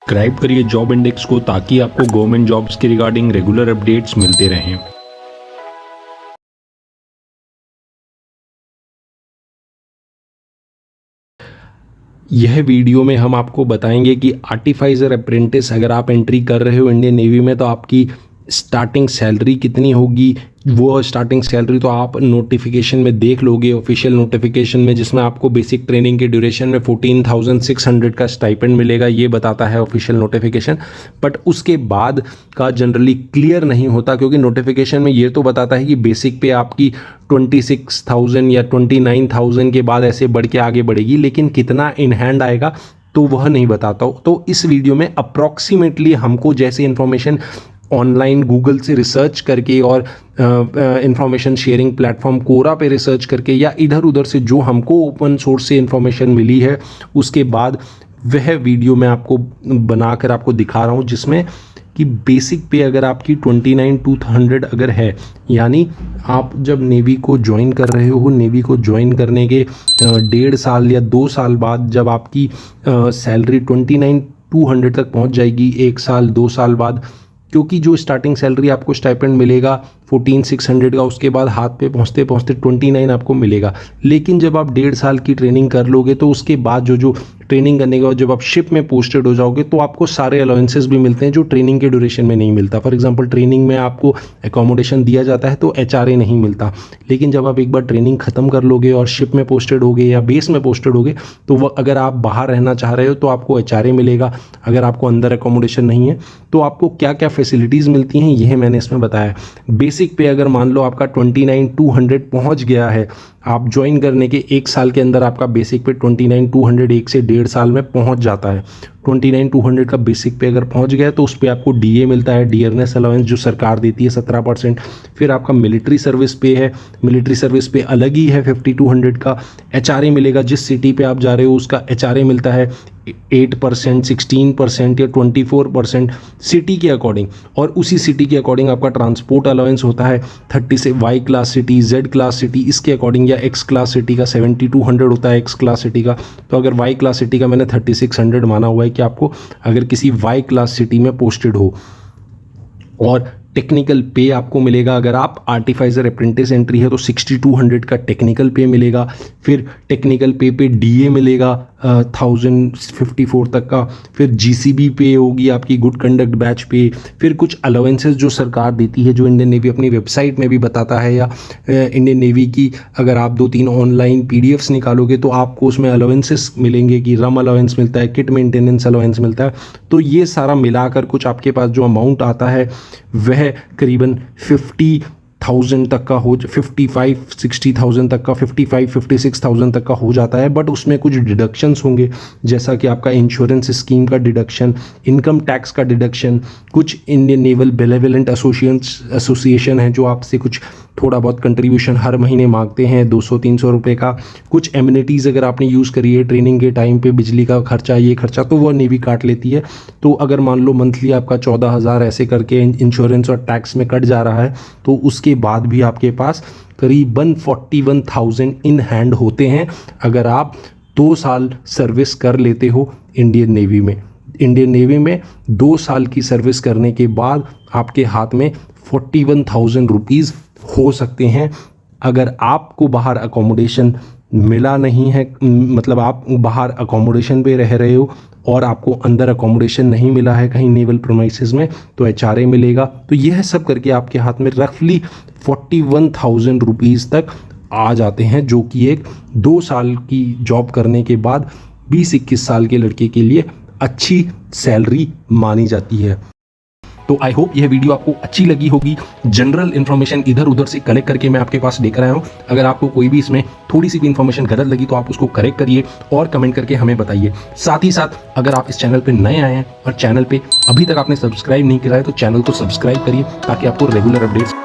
Subscribe करिए job index को ताकि आपको गवर्नमेंट जॉब्स के रिगार्डिंग रेगुलर अपडेट्स मिलते रहें। यह वीडियो में हम आपको बताएंगे कि आर्टिफाइजर अप्रेंटिस अगर आप एंट्री कर रहे हो इंडियन नेवी में तो आपकी स्टार्टिंग सैलरी कितनी होगी। वो स्टार्टिंग सैलरी तो आप नोटिफिकेशन में देख लोगे, ऑफिशियल नोटिफिकेशन में, जिसमें आपको बेसिक ट्रेनिंग के ड्यूरेशन में 14,600 का स्टाइपेंड मिलेगा, ये बताता है ऑफिशियल नोटिफिकेशन। बट उसके बाद का जनरली क्लियर नहीं होता, क्योंकि नोटिफिकेशन में ये तो बताता है कि बेसिक पे आपकी 26,000 या 29,000 के बाद ऐसे बढ़ के आगे बढ़ेगी, लेकिन कितना इन हैंड आएगा तो वह नहीं बताता। तो इस वीडियो में अप्रॉक्सीमेटली हमको जैसे इन्फॉर्मेशन ऑनलाइन गूगल से रिसर्च करके और इंफॉर्मेशन शेयरिंग प्लेटफॉर्म कोरा पे रिसर्च करके या इधर उधर से जो हमको ओपन सोर्स से इंफॉर्मेशन मिली है, उसके बाद वह वीडियो मैं आपको बनाकर आपको दिखा रहा हूँ, जिसमें कि बेसिक पे अगर आपकी 29,200 अगर है, यानी आप जब नेवी को ज्वाइन कर रहे हो, नेवी को ज्वाइन करने के 1.5 साल या 2 साल बाद जब आपकी सैलरी 29,200 तक पहुंच जाएगी, 1 साल 2 साल बाद, क्योंकि जो स्टार्टिंग सैलरी आपको स्टाइपेंड मिलेगा 14,600 का, उसके बाद हाथ पे पहुंचते पहुंचते 29 आपको मिलेगा। लेकिन जब आप 1.5 साल की ट्रेनिंग कर लोगे तो उसके बाद जो ट्रेनिंग करने के बाद जब आप शिप में पोस्टेड हो जाओगे तो आपको सारे अलाउंसेस भी मिलते हैं जो ट्रेनिंग के ड्यूरेशन में नहीं मिलता। फॉर एग्जांपल ट्रेनिंग में आपको एकोमोडेशन दिया जाता है तो HRA नहीं मिलता, लेकिन जब आप एक बार ट्रेनिंग खत्म कर लोगे और शिप में पोस्टेड होगे या बेस में पोस्टेड होगे तो वह अगर आप बाहर रहना चाह रहे हो तो आपको HRA मिलेगा। अगर आपको अंदर एकोमोडेशन नहीं है तो आपको क्या क्या फैसिलिटीज़ मिलती हैं यह मैंने इसमें बताया। बेसिक पे अगर मान लो आपका 29,200 पहुंच गया है, आप ज्वाइन करने के 1 साल के अंदर आपका बेसिक पे 29,200 1 से 1.5 साल में पहुंच जाता है। 29,200 का बेसिक पे अगर पहुंच गया तो उस पर आपको DA मिलता है, डियरनेस अलाउंस जो सरकार देती है 17%। फिर आपका मिलिट्री सर्विस पे है, मिलिट्री सर्विस पे अलग ही है 5,200 का। HRA मिलेगा, जिस सिटी पे आप जा रहे हो उसका HRA मिलता है 8%, 16% या 24% सिटी के अकॉर्डिंग, और उसी सिटी के अकॉर्डिंग आपका ट्रांसपोर्ट अलाउंस होता है 30 से Y class city, Z class city इसके अकॉर्डिंग, या X क्लास सिटी का 7,200 होता है X क्लास सिटी का। तो अगर Y क्लास सिटी का मैंने 3,600 माना हुआ है कि आपको अगर किसी Y क्लास सिटी में पोस्टेड हो। और टेक्निकल पे आपको मिलेगा, अगर आप आर्टिफाइजर अप्रेंटिस एंट्री है तो 6,200 का टेक्निकल पे मिलेगा। फिर टेक्निकल पे DA मिलेगा 1,054 तक का। फिर GCB पे होगी आपकी गुड कंडक्ट बैच पे। फिर कुछ अलाउंसेस जो सरकार देती है, जो इंडियन नेवी अपनी वेबसाइट में भी बताता है, या इंडियन नेवी की अगर आप 2-3 ऑनलाइन PDFs निकालोगे तो आपको उसमें अलाउंसेस मिलेंगे कि रम अलाउंस मिलता है, किट मेंटेनेंस अलाउंस मिलता है। तो ये सारा मिलाकर कुछ आपके पास जो अमाउंट आता है वह करीबन 50,000 तक का हो, 55-60,000 तक का, 55-56,000 तक का हो जाता है। बट उसमें कुछ डिडक्शंस होंगे, जैसा कि आपका इंश्योरेंस स्कीम का डिडक्शन, इनकम टैक्स का डिडक्शन, कुछ इंडियन नेवल बेनेवोलेंट एसोसिएशन है जो आपसे कुछ थोड़ा बहुत कंट्रीब्यूशन हर महीने मांगते हैं 200-300 रुपये का। कुछ एमिनिटीज़ अगर आपने यूज़ करी है ट्रेनिंग के टाइम पे, बिजली का खर्चा, ये खर्चा, तो वो नेवी काट लेती है। तो अगर मान लो मंथली आपका 14,000 ऐसे करके इंश्योरेंस और टैक्स में कट जा रहा है तो उसके बाद भी आपके पास करीबन 41,000 इन हैंड होते हैं अगर आप 2 साल सर्विस कर लेते हो इंडियन नेवी में। इंडियन नेवी में 2 साल की सर्विस करने के बाद आपके हाथ में 41,000 रुपीज़ हो सकते हैं। अगर आपको बाहर अकोमोडेशन मिला नहीं है, मतलब आप बाहर अकोमोडेशन पे रह रहे हो और आपको अंदर अकोमोडेशन नहीं मिला है कहीं नेवल प्रीमाइसेस में, तो HRA मिलेगा। तो यह सब करके आपके हाथ में रफली 41,000 रुपीज़ तक आ जाते हैं, जो कि एक 2 साल की जॉब करने के बाद 20-21 साल के लड़के के लिए अच्छी सैलरी मानी जाती है। तो आई होप यह वीडियो आपको अच्छी लगी होगी। जनरल इन्फॉर्मेशन इधर उधर से कलेक्ट करके मैं आपके पास लेकर आया हूँ। अगर आपको कोई भी इसमें थोड़ी सी भी इन्फॉर्मेशन गलत लगी तो आप उसको करेक्ट करिए और कमेंट करके हमें बताइए। साथ ही साथ अगर आप इस चैनल पे नए आए हैं और चैनल पे अभी तक आपने सब्सक्राइब नहीं किया है तो चैनल को सब्सक्राइब करिए ताकि आपको रेगुलर अपडेट्स